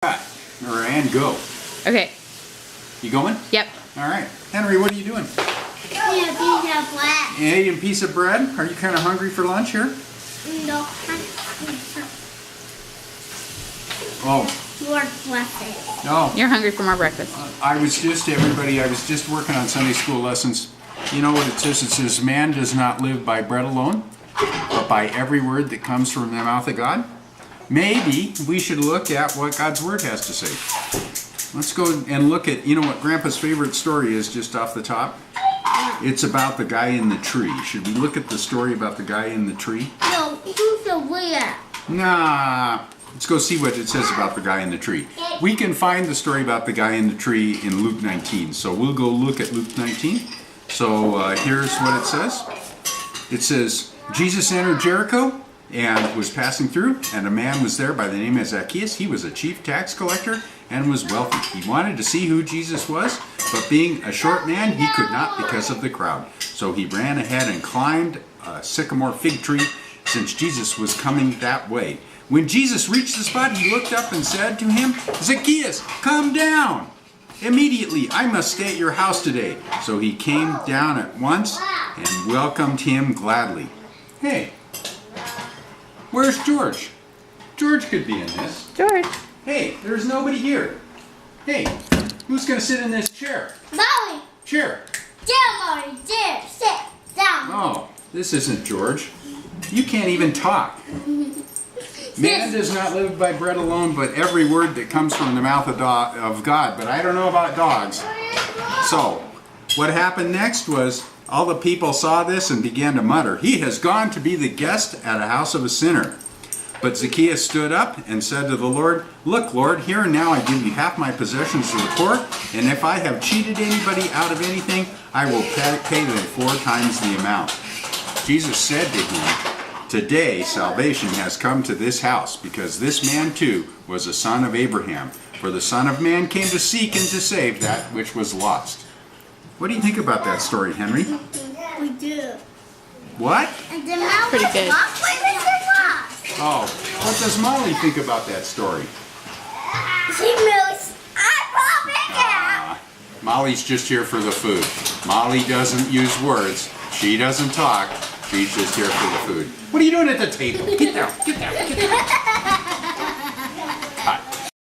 And go. Okay. You going? Yep. All right. Henry, what are you doing? Eating a piece of bread. Eating a piece of bread? Are you kind of hungry for lunch here? No. Oh. Lord bless it. No. You're hungry for more breakfast. I was just working on Sunday school lessons. You know what it says? It says, man does not live by bread alone, but by every word that comes from the mouth of God. Maybe we should look at what God's Word has to say. Let's go and look at, you know what Grandpa's favorite story is just off the top? It's about the guy in the tree. Should we look at the story about the guy in the tree? No, who's the winner? Nah. Let's go see what it says about the guy in the tree. We can find the story about the guy in the tree in Luke 19. So we'll go look at Luke 19. So here's what it says. It says, Jesus entered Jericho and was passing through, and a man was there by the name of Zacchaeus. He was a chief tax collector and was wealthy. He wanted to see who Jesus was, but being a short man, he could not because of the crowd. So he ran ahead and climbed a sycamore fig tree, since Jesus was coming that way. When Jesus reached the spot, he looked up and said to him, Zacchaeus, come down! Immediately, I must stay at your house today. So he came down at once and welcomed him gladly. Hey, where's George? George could be in this. George. Hey, there's nobody here. Hey, who's going to sit in this chair? Molly. Chair. Molly, there, sit down. Oh, this isn't George. You can't even talk. Man does not live by bread alone, but every word that comes from the mouth of God. But I don't know about dogs. So, what happened next was all the people saw this and began to mutter, he has gone to be the guest at a house of a sinner. But Zacchaeus stood up and said to the Lord, look, Lord, here and now I give you half my possessions to the poor, and if I have cheated anybody out of anything, I will pay them 4 times the amount. Jesus said to him, today salvation has come to this house, because this man too was a son of Abraham. For the Son of Man came to seek and to save that which was lost. What do you think about that story, Henry? We do. What? And the mouse Pretty good. walks with the Oh, what does Molly think about that story? She moves. I Molly's just here for the food. Molly doesn't use words. She doesn't talk. She's just here for the food. What are you doing at the table? Get down, get down, get down.